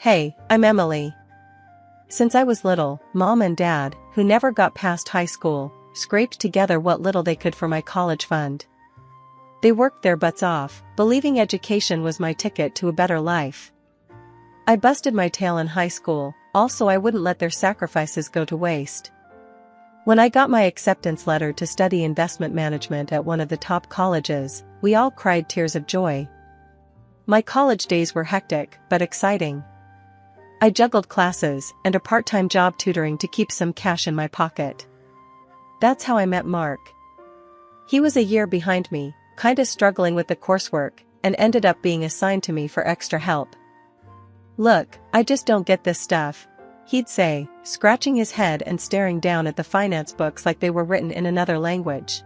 Hey, I'm Emily. Since I was little, Mom and Dad, who never got past high school, scraped together what little they could for my college fund. They worked their butts off, believing education was my ticket to a better life. I busted my tail in high school, also I wouldn't let their sacrifices go to waste. When I got my acceptance letter to study investment management at one of the top colleges, we all cried tears of joy. My college days were hectic, but exciting. I juggled classes and a part-time job tutoring to keep some cash in my pocket. That's how I met Mark. He was a year behind me, kinda struggling with the coursework, and ended up being assigned to me for extra help. "Look, I just don't get this stuff," he'd say, scratching his head and staring down at the finance books like they were written in another language.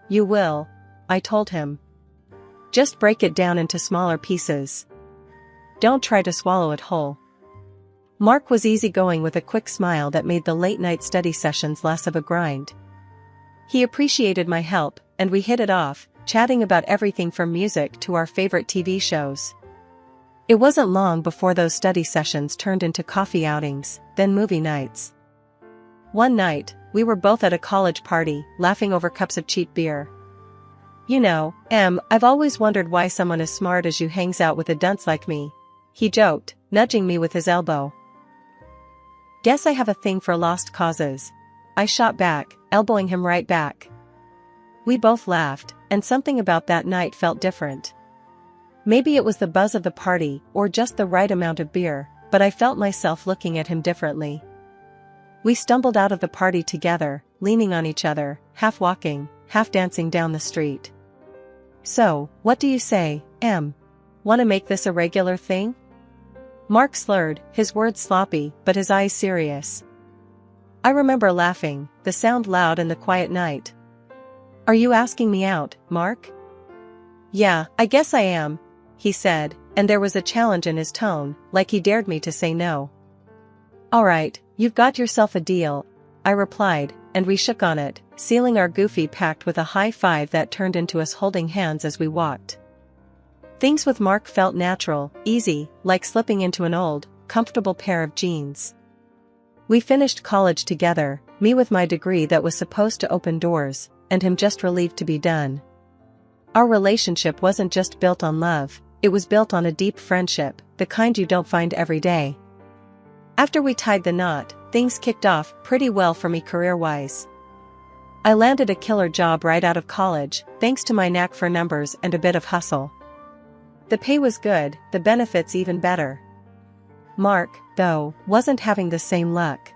"You will," I told him. "Just break it down into smaller pieces. Don't try to swallow it whole." Mark was easygoing with a quick smile that made the late-night study sessions less of a grind. He appreciated my help, and we hit it off, chatting about everything from music to our favorite TV shows. It wasn't long before those study sessions turned into coffee outings, then movie nights. One night, we were both at a college party, laughing over cups of cheap beer. "You know, I've always wondered why someone as smart as you hangs out with a dunce like me," he joked, nudging me with his elbow. "Guess I have a thing for lost causes," I shot back, elbowing him right back. We both laughed, and something about that night felt different. Maybe it was the buzz of the party, or just the right amount of beer, but I felt myself looking at him differently. We stumbled out of the party together, leaning on each other, half walking, half dancing down the street. "So, what do you say, Em? Wanna make this a regular thing?" Mark slurred, his words sloppy, but his eyes serious. I remember laughing, the sound loud in the quiet night. "Are you asking me out, Mark?" "Yeah, I guess I am," he said, and there was a challenge in his tone, like he dared me to say no. "Alright, you've got yourself a deal," I replied, and we shook on it, sealing our goofy pact with a high five that turned into us holding hands as we walked. Things with Mark felt natural, easy, like slipping into an old, comfortable pair of jeans. We finished college together, me with my degree that was supposed to open doors, and him just relieved to be done. Our relationship wasn't just built on love, it was built on a deep friendship, the kind you don't find every day. After we tied the knot, things kicked off pretty well for me career-wise. I landed a killer job right out of college, thanks to my knack for numbers and a bit of hustle. The pay was good, the benefits even better. Mark, though, wasn't having the same luck.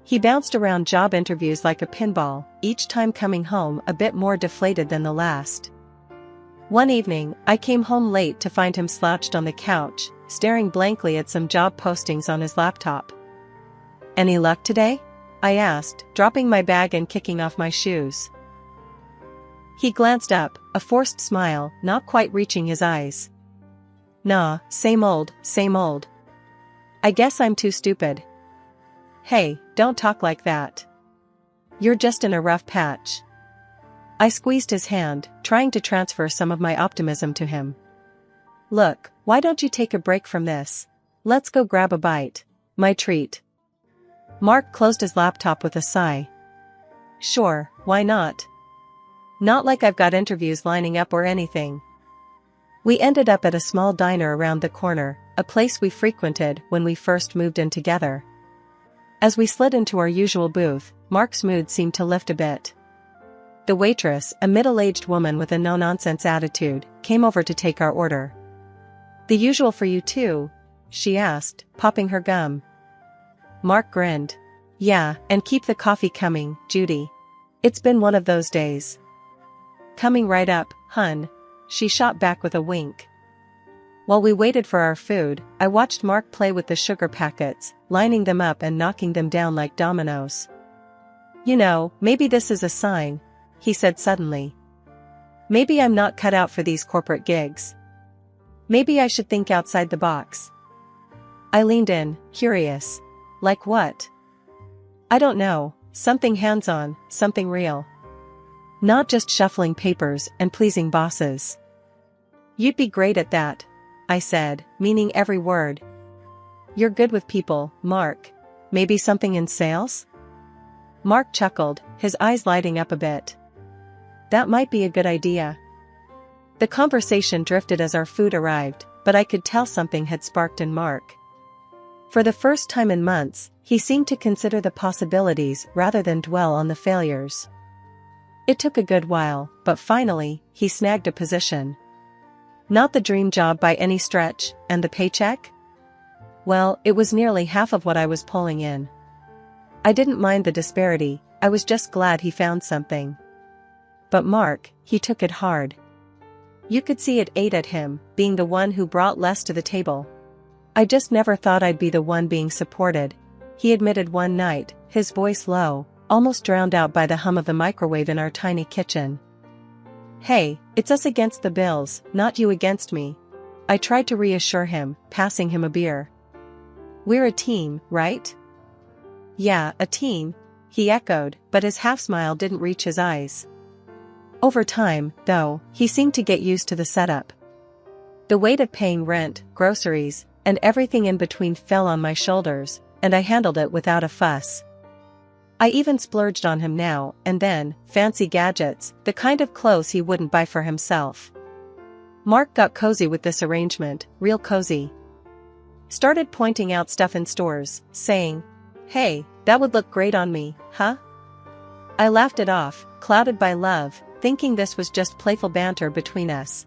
He bounced around job interviews like a pinball, each time coming home a bit more deflated than the last. One evening, I came home late to find him slouched on the couch, staring blankly at some job postings on his laptop. "Any luck today?" I asked, dropping my bag and kicking off my shoes. He glanced up, a forced smile, not quite reaching his eyes. "Nah, same old, same old. I guess I'm too stupid." "Hey, don't talk like that. You're just in a rough patch." I squeezed his hand, trying to transfer some of my optimism to him. "Look, why don't you take a break from this? Let's go grab a bite. My treat." Mark closed his laptop with a sigh. "Sure, why not? Not like I've got interviews lining up or anything." We ended up at a small diner around the corner, a place we frequented when we first moved in together. As we slid into our usual booth, Mark's mood seemed to lift a bit. The waitress, a middle-aged woman with a no-nonsense attitude, came over to take our order. "The usual for you too?" she asked, popping her gum. Mark grinned. "Yeah, and keep the coffee coming, Judy. It's been one of those days." "Coming right up, hun," she shot back with a wink. While we waited for our food, I watched Mark play with the sugar packets, lining them up and knocking them down like dominoes. "You know, maybe this is a sign," he said suddenly. "Maybe I'm not cut out for these corporate gigs. Maybe I should think outside the box." I leaned in, curious. "Like what?" "I don't know, something hands-on, something real. Not just shuffling papers and pleasing bosses." "You'd be great at that," I said, meaning every word. You're good with people, Mark. Maybe something in sales? Mark chuckled, his eyes lighting up a bit. That might be a good idea. The conversation drifted as our food arrived, but I could tell something had sparked in Mark. For the first time in months, he seemed to consider the possibilities rather than dwell on the failures. It took a good while, but finally, he snagged a position. Not the dream job by any stretch, and the paycheck? Well, it was nearly half of what I was pulling in. I didn't mind the disparity, I was just glad he found something. But Mark, he took it hard. You could see it ate at him, being the one who brought less to the table. I just never thought I'd be the one being supported, he admitted one night, his voice low, almost drowned out by the hum of the microwave in our tiny kitchen. Hey, it's us against the bills, not you against me. I tried to reassure him, passing him a beer. We're a team, right? Yeah, a team, he echoed, but his half-smile didn't reach his eyes. Over time, though, he seemed to get used to the setup. The weight of paying rent, groceries, and everything in between fell on my shoulders, and I handled it without a fuss. I even splurged on him now and then, fancy gadgets, the kind of clothes he wouldn't buy for himself. Mark got cozy with this arrangement, real cozy. Started pointing out stuff in stores, saying, "Hey, that would look great on me, huh?" I laughed it off, clouded by love, thinking this was just playful banter between us.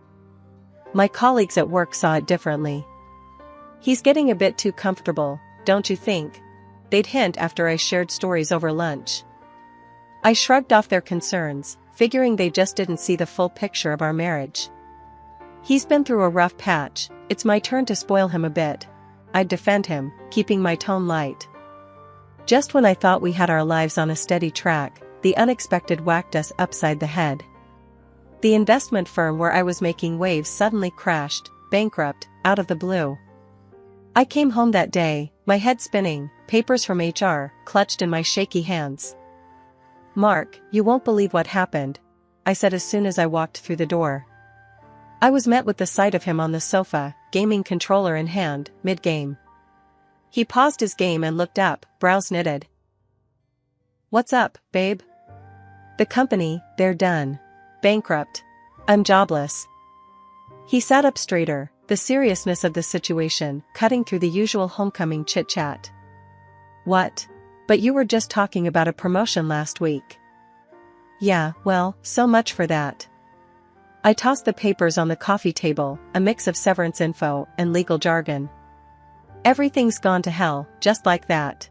My colleagues at work saw it differently. "He's getting a bit too comfortable, don't you think?" They'd hint after I shared stories over lunch. I shrugged off their concerns, figuring they just didn't see the full picture of our marriage. "He's been through a rough patch, it's my turn to spoil him a bit." I'd defend him, keeping my tone light. Just when I thought we had our lives on a steady track, the unexpected whacked us upside the head. The investment firm where I was making waves suddenly crashed, bankrupt, out of the blue. I came home that day, my head spinning, papers from HR clutched in my shaky hands. "Mark, you won't believe what happened," I said as soon as I walked through the door. I was met with the sight of him on the sofa, gaming controller in hand, mid-game. He paused his game and looked up, brows knitted. "What's up, babe?" "The company, they're done. Bankrupt. I'm jobless." He sat up straighter, the seriousness of the situation cutting through the usual homecoming chit-chat. "What? But you were just talking about a promotion last week." "Yeah, well, so much for that." I tossed the papers on the coffee table, a mix of severance info and legal jargon. "Everything's gone to hell, just like that."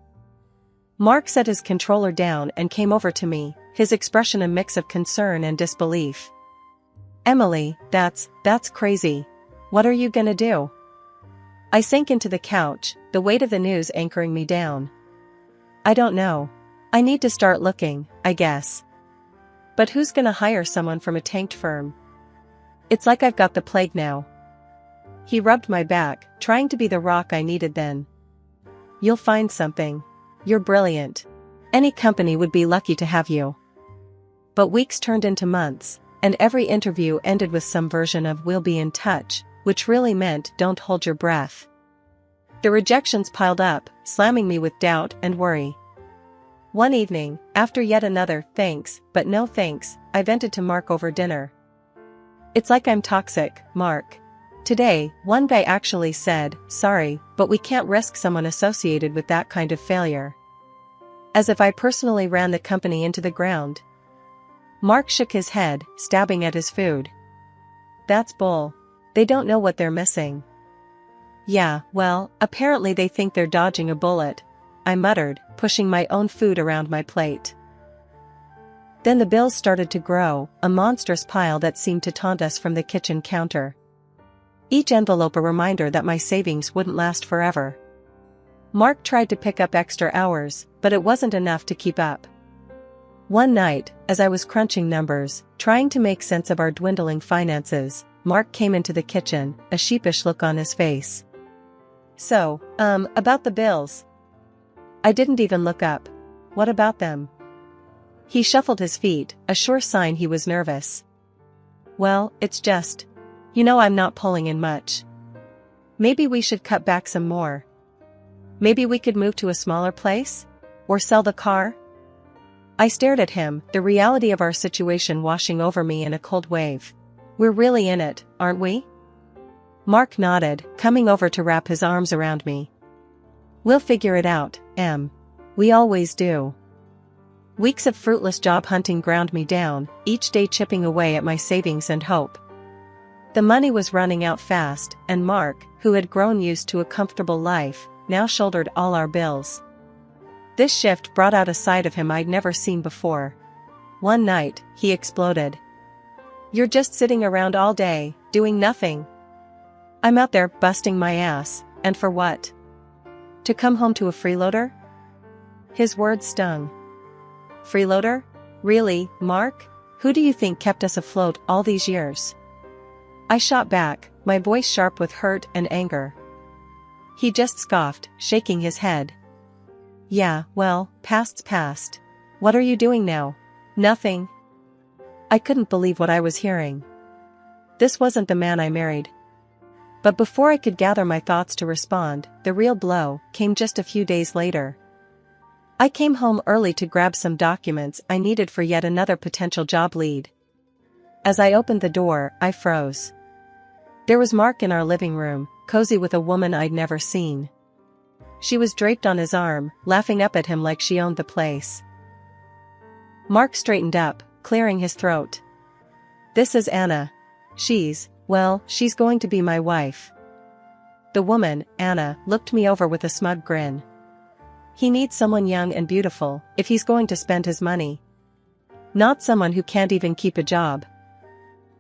Mark set his controller down and came over to me, his expression a mix of concern and disbelief. "Emily, that's crazy. What are you gonna do?" I sank into the couch, the weight of the news anchoring me down. "I don't know. I need to start looking, I guess. But who's gonna hire someone from a tanked firm? It's like I've got the plague now." He rubbed my back, trying to be the rock I needed then. "You'll find something. You're brilliant. Any company would be lucky to have you." But weeks turned into months, and every interview ended with some version of "we'll be in touch," which really meant "don't hold your breath." The rejections piled up, slamming me with doubt and worry. One evening, after yet another "thanks, but no thanks," I vented to Mark over dinner. "It's like I'm toxic, Mark. Today, one guy actually said, 'Sorry, but we can't risk someone associated with that kind of failure.' As if I personally ran the company into the ground." Mark shook his head, stabbing at his food. "That's bull. They don't know what they're missing." "Yeah, well, apparently they think they're dodging a bullet," I muttered, pushing my own food around my plate. Then the bills started to grow, a monstrous pile that seemed to taunt us from the kitchen counter. Each envelope a reminder that my savings wouldn't last forever. Mark tried to pick up extra hours, but it wasn't enough to keep up. One night, as I was crunching numbers, trying to make sense of our dwindling finances, Mark came into the kitchen, a sheepish look on his face. "So, about the bills." I didn't even look up. "What about them?" He shuffled his feet, a sure sign he was nervous. "Well, it's just, I'm not pulling in much. Maybe we should cut back some more." Maybe we could move to a smaller place? Or sell the car? I stared at him, the reality of our situation washing over me in a cold wave. We're really in it, aren't we? Mark nodded, coming over to wrap his arms around me. We'll figure it out, Em. We always do. Weeks of fruitless job hunting ground me down, each day chipping away at my savings and hope. The money was running out fast, and Mark, who had grown used to a comfortable life, now shouldered all our bills. This shift brought out a side of him I'd never seen before. One night, he exploded. "You're just sitting around all day, doing nothing. I'm out there busting my ass, and for what? To come home to a freeloader?" His words stung. Freeloader? Really, Mark? Who do you think kept us afloat all these years? I shot back, my voice sharp with hurt and anger. He just scoffed, shaking his head. "Yeah, well, past's past. What are you doing now?" "Nothing." I couldn't believe what I was hearing. This wasn't the man I married. But before I could gather my thoughts to respond, the real blow came just a few days later. I came home early to grab some documents I needed for yet another potential job lead. As I opened the door, I froze. There was Mark in our living room, cozy with a woman I'd never seen. She was draped on his arm, laughing up at him like she owned the place. Mark straightened up, clearing his throat. "This is Anna. She's going to be my wife." The woman, Anna, looked me over with a smug grin. "He needs someone young and beautiful, if he's going to spend his money. Not someone who can't even keep a job."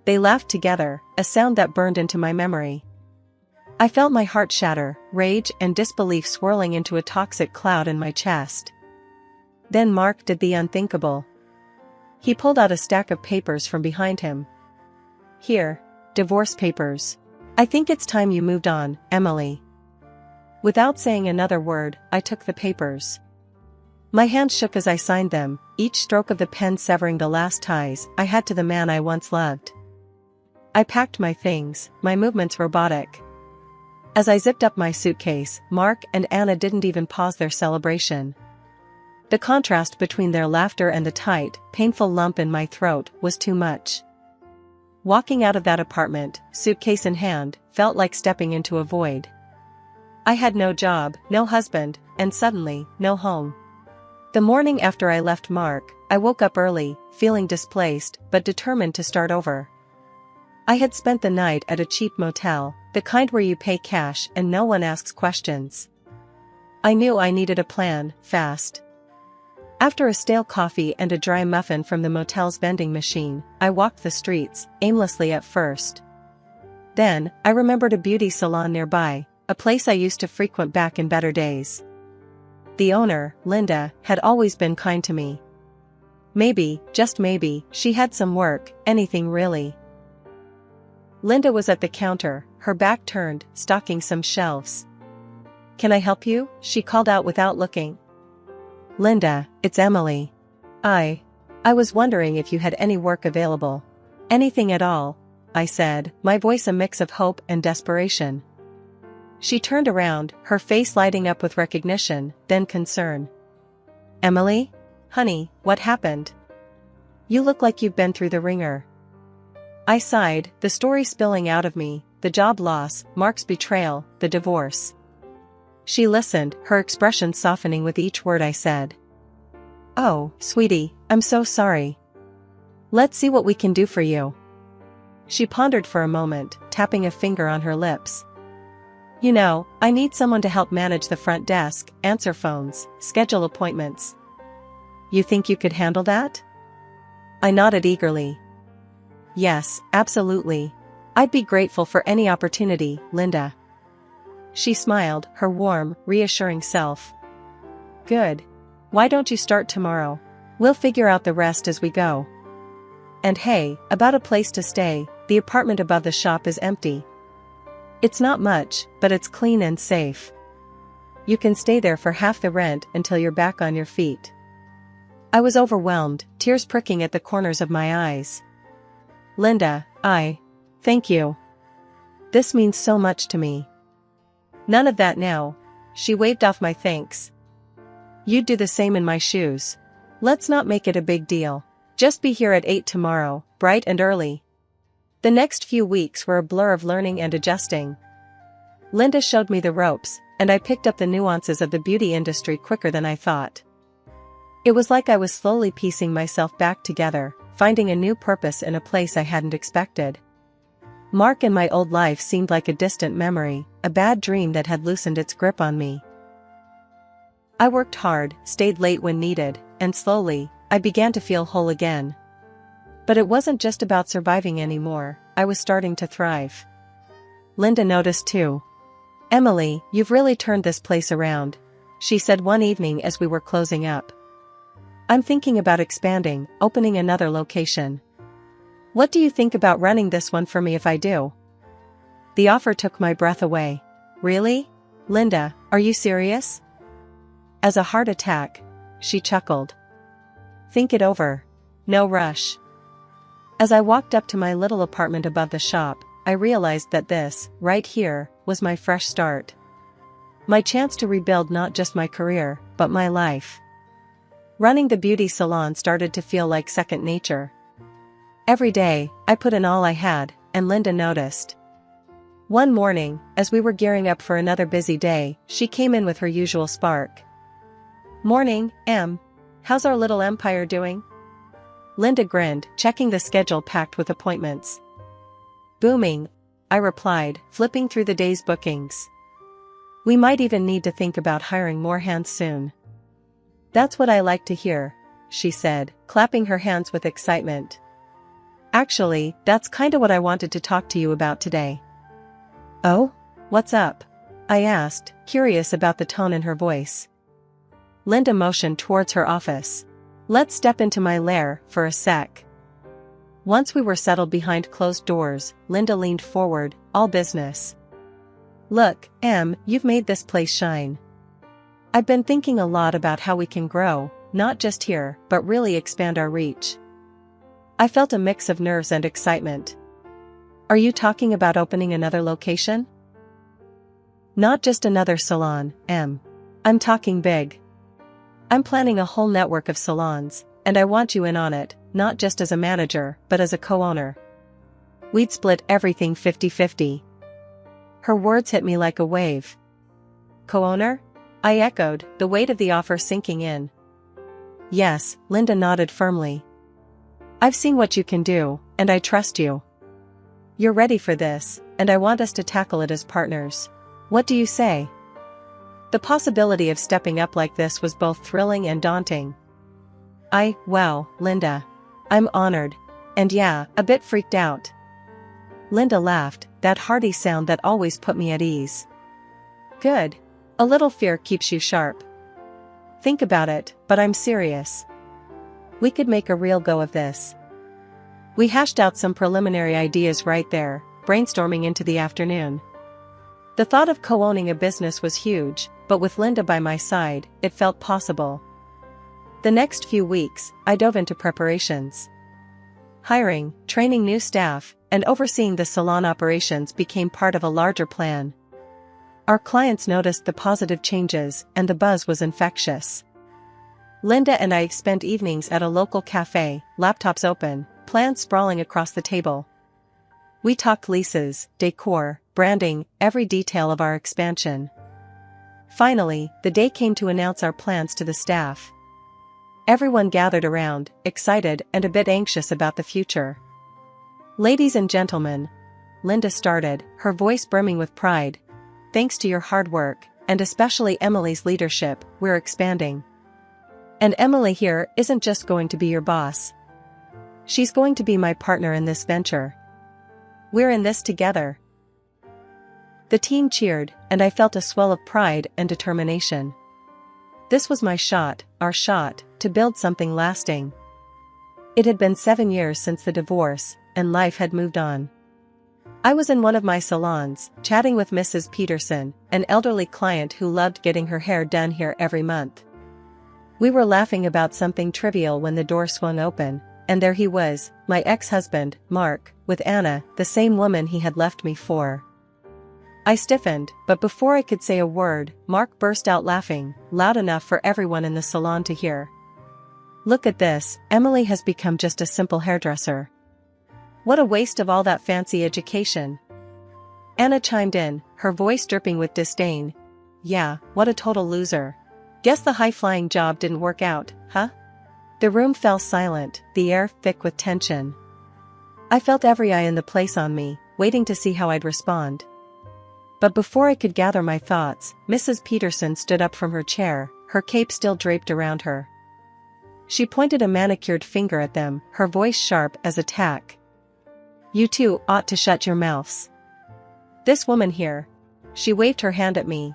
They laughed together, a sound that burned into my memory. I felt my heart shatter, rage and disbelief swirling into a toxic cloud in my chest. Then Mark did the unthinkable. He pulled out a stack of papers from behind him. "Here, divorce papers. I think it's time you moved on, Emily." Without saying another word, I took the papers. My hands shook as I signed them, each stroke of the pen severing the last ties I had to the man I once loved. I packed my things, my movements robotic. As I zipped up my suitcase, Mark and Anna didn't even pause their celebration. The contrast between their laughter and the tight, painful lump in my throat was too much. Walking out of that apartment, suitcase in hand, felt like stepping into a void. I had no job, no husband, and suddenly, no home. The morning after I left Mark, I woke up early, feeling displaced, but determined to start over. I had spent the night at a cheap motel, the kind where you pay cash and no one asks questions. I knew I needed a plan, fast. After a stale coffee and a dry muffin from the motel's vending machine, I walked the streets, aimlessly at first. Then, I remembered a beauty salon nearby, a place I used to frequent back in better days. The owner, Linda, had always been kind to me. Maybe, just maybe, she had some work, anything really. Linda was at the counter, her back turned, stocking some shelves. "Can I help you?" she called out without looking. "Linda, it's Emily. I was wondering if you had any work available." "Anything at all," I said, my voice a mix of hope and desperation. She turned around, her face lighting up with recognition, then concern. "Emily? Honey, what happened? You look like you've been through the ringer." I sighed, the story spilling out of me, the job loss, Mark's betrayal, the divorce. She listened, her expression softening with each word I said. "Oh, sweetie, I'm so sorry. Let's see what we can do for you." She pondered for a moment, tapping a finger on her lips. "You know, I need someone to help manage the front desk, answer phones, schedule appointments. You think you could handle that?" I nodded eagerly. "Yes, absolutely. I'd be grateful for any opportunity, Linda." She smiled, her warm, reassuring self. "Good. Why don't you start tomorrow? We'll figure out the rest as we go. And hey, about a place to stay, the apartment above the shop is empty. It's not much, but it's clean and safe. You can stay there for half the rent until you're back on your feet." I was overwhelmed, tears pricking at the corners of my eyes. "Linda, thank you. This means so much to me." "None of that now," she waved off my thanks. You'd do the same in my shoes. Let's not make it a big deal. Just be here at 8 tomorrow, bright and early. The next few weeks were a blur of learning and adjusting. Linda showed me the ropes, and I picked up the nuances of the beauty industry quicker than I thought. It was like I was slowly piecing myself back together, finding a new purpose in a place I hadn't expected. Mark and my old life seemed like a distant memory, a bad dream that had loosened its grip on me. I worked hard, stayed late when needed, and slowly, I began to feel whole again. But it wasn't just about surviving anymore, I was starting to thrive. Linda noticed too. "Emily, you've really turned this place around," she said one evening as we were closing up. "I'm thinking about expanding, opening another location. What do you think about running this one for me if I do?" The offer took my breath away. "Really? Linda, are you serious?" "As a heart attack," she chuckled. "Think it over. No rush." As I walked up to my little apartment above the shop, I realized that this, right here, was my fresh start. My chance to rebuild not just my career, but my life. Running the beauty salon started to feel like second nature. Every day, I put in all I had, and Linda noticed. One morning, as we were gearing up for another busy day, she came in with her usual spark. "Morning, Em. How's our little empire doing?" Linda grinned, checking the schedule packed with appointments. "Booming," I replied, flipping through the day's bookings. "We might even need to think about hiring more hands soon." "That's what I like to hear," she said, clapping her hands with excitement. "Actually, that's kinda what I wanted to talk to you about today." "Oh? What's up?" I asked, curious about the tone in her voice. Linda motioned towards her office. "Let's step into my lair for a sec." Once we were settled behind closed doors, Linda leaned forward, all business. "Look, Em, you've made this place shine. I've been thinking a lot about how we can grow, not just here, but really expand our reach." I felt a mix of nerves and excitement. "Are you talking about opening another location?" "Not just another salon, Em. I'm talking big. I'm planning a whole network of salons, and I want you in on it, not just as a manager, but as a co-owner. We'd split everything 50-50. Her words hit me like a wave. "Co-owner?" I echoed, the weight of the offer sinking in. "Yes," Linda nodded firmly. "I've seen what you can do, and I trust you. You're ready for this, and I want us to tackle it as partners. What do you say?" The possibility of stepping up like this was both thrilling and daunting. Wow, Linda. I'm honored. And yeah, a bit freaked out." Linda laughed, that hearty sound that always put me at ease. "Good. A little fear keeps you sharp. Think about it, but I'm serious. We could make a real go of this." We hashed out some preliminary ideas right there, brainstorming into the afternoon. The thought of co-owning a business was huge, but with Linda by my side, it felt possible. The next few weeks, I dove into preparations. Hiring, training new staff, and overseeing the salon operations became part of a larger plan. Our clients noticed the positive changes, and the buzz was infectious. Linda and I spent evenings at a local cafe, laptops open, plans sprawling across the table. We talked leases, decor, branding, every detail of our expansion. Finally, the day came to announce our plans to the staff. Everyone gathered around, excited and a bit anxious about the future. "Ladies and gentlemen," Linda started, her voice brimming with pride, "thanks to your hard work, and especially Emily's leadership, we're expanding. And Emily here isn't just going to be your boss. She's going to be my partner in this venture. We're in this together." The team cheered, and I felt a swell of pride and determination. This was my shot, our shot, to build something lasting. It had been 7 years since the divorce, and life had moved on. I was in one of my salons, chatting with Mrs. Peterson, an elderly client who loved getting her hair done here every month. We were laughing about something trivial when the door swung open, and there he was, my ex-husband, Mark, with Anna, the same woman he had left me for. I stiffened, but before I could say a word, Mark burst out laughing, loud enough for everyone in the salon to hear. "Look at this, Emily has become just a simple hairdresser. What a waste of all that fancy education." Anna chimed in, her voice dripping with disdain. "Yeah, what a total loser. Guess the high-flying job didn't work out, huh?" The room fell silent, the air thick with tension. I felt every eye in the place on me, waiting to see how I'd respond. But before I could gather my thoughts, Mrs. Peterson stood up from her chair, her cape still draped around her. She pointed a manicured finger at them, her voice sharp as a tack. "You two ought to shut your mouths. This woman here," she waved her hand at me,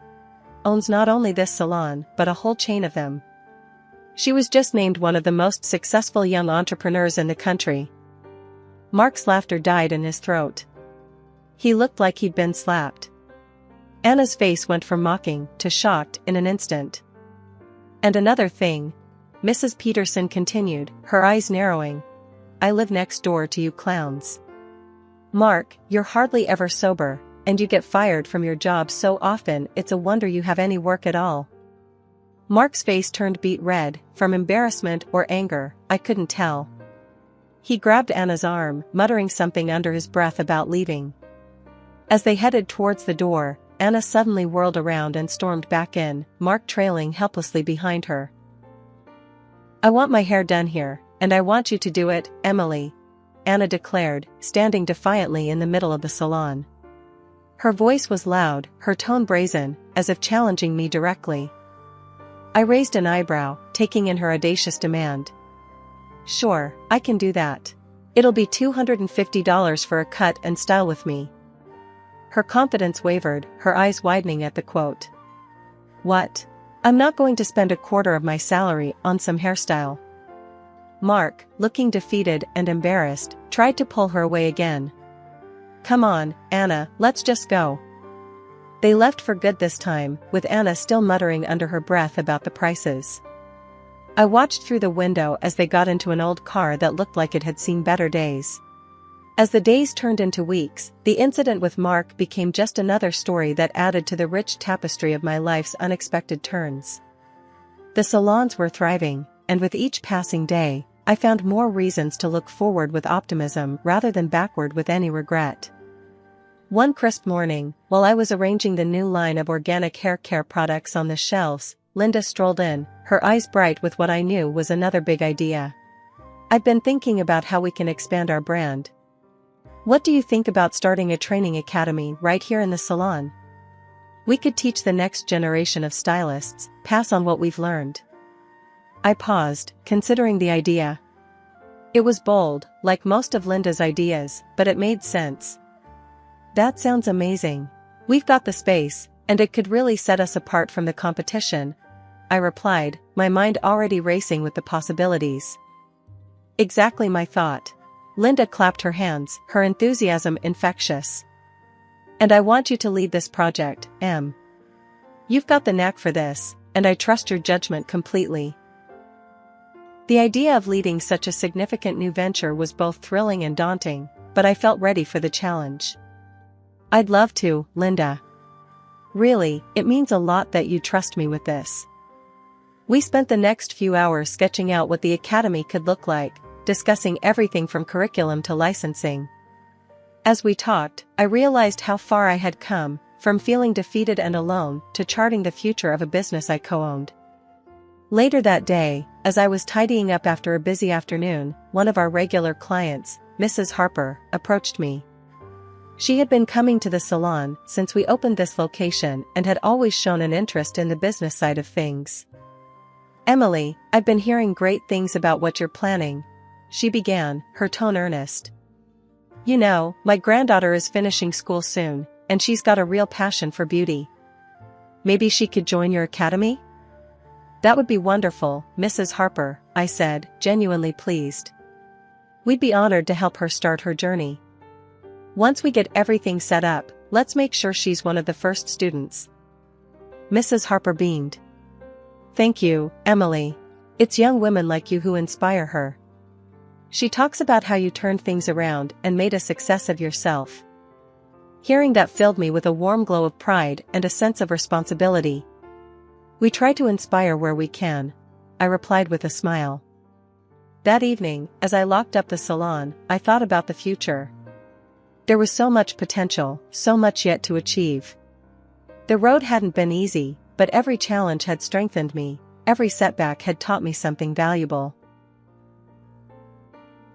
"owns not only this salon, but a whole chain of them. She was just named one of the most successful young entrepreneurs in the country." Mark's laughter died in his throat. He looked like he'd been slapped. Anna's face went from mocking to shocked in an instant. "And another thing," Mrs. Peterson continued, her eyes narrowing. "I live next door to you clowns. Mark, you're hardly ever sober, and you get fired from your job so often it's a wonder you have any work at all." Mark's face turned beet red, from embarrassment or anger, I couldn't tell. He grabbed Anna's arm, muttering something under his breath about leaving. As they headed towards the door, Anna suddenly whirled around and stormed back in, Mark trailing helplessly behind her. "I want my hair done here, and I want you to do it, Emily," Anna declared, standing defiantly in the middle of the salon. Her voice was loud, her tone brazen, as if challenging me directly. I raised an eyebrow, taking in her audacious demand. "Sure, I can do that. It'll be $250 for a cut and style with me." Her confidence wavered, her eyes widening at the quote. "What? I'm not going to spend a quarter of my salary on some hairstyle." Mark, looking defeated and embarrassed, tried to pull her away again. "Come on, Anna, let's just go." They left for good this time, with Anna still muttering under her breath about the prices. I watched through the window as they got into an old car that looked like it had seen better days. As the days turned into weeks, the incident with Mark became just another story that added to the rich tapestry of my life's unexpected turns. The salons were thriving, and with each passing day, I found more reasons to look forward with optimism rather than backward with any regret. One crisp morning, while I was arranging the new line of organic hair care products on the shelves, Linda strolled in, her eyes bright with what I knew was another big idea. "I've been thinking about how we can expand our brand. What do you think about starting a training academy right here in the salon? We could teach the next generation of stylists, pass on what we've learned." I paused, considering the idea. It was bold, like most of Linda's ideas, but it made sense. "That sounds amazing. We've got the space, and it could really set us apart from the competition," I replied, my mind already racing with the possibilities. "Exactly my thought." Linda clapped her hands, her enthusiasm infectious. "And I want you to lead this project, Em. You've got the knack for this, and I trust your judgment completely." The idea of leading such a significant new venture was both thrilling and daunting, but I felt ready for the challenge. "I'd love to, Linda. Really, it means a lot that you trust me with this." We spent the next few hours sketching out what the academy could look like, discussing everything from curriculum to licensing. As we talked, I realized how far I had come, from feeling defeated and alone to charting the future of a business I co-owned. Later that day, as I was tidying up after a busy afternoon, one of our regular clients, Mrs. Harper, approached me. She had been coming to the salon since we opened this location and had always shown an interest in the business side of things. "Emily, I've been hearing great things about what you're planning," she began, her tone earnest. "You know, my granddaughter is finishing school soon, and she's got a real passion for beauty. Maybe she could join your academy?" "That would be wonderful, Mrs. Harper," I said, genuinely pleased. "We'd be honored to help her start her journey. Once we get everything set up, let's make sure she's one of the first students." Mrs. Harper beamed. "Thank you, Emily. It's young women like you who inspire her. She talks about how you turned things around and made a success of yourself. Hearing that filled me with a warm glow of pride and a sense of responsibility. "We try to inspire where we can," I replied with a smile. That evening, as I locked up the salon, I thought about the future. There was so much potential, so much yet to achieve. The road hadn't been easy, but every challenge had strengthened me, every setback had taught me something valuable.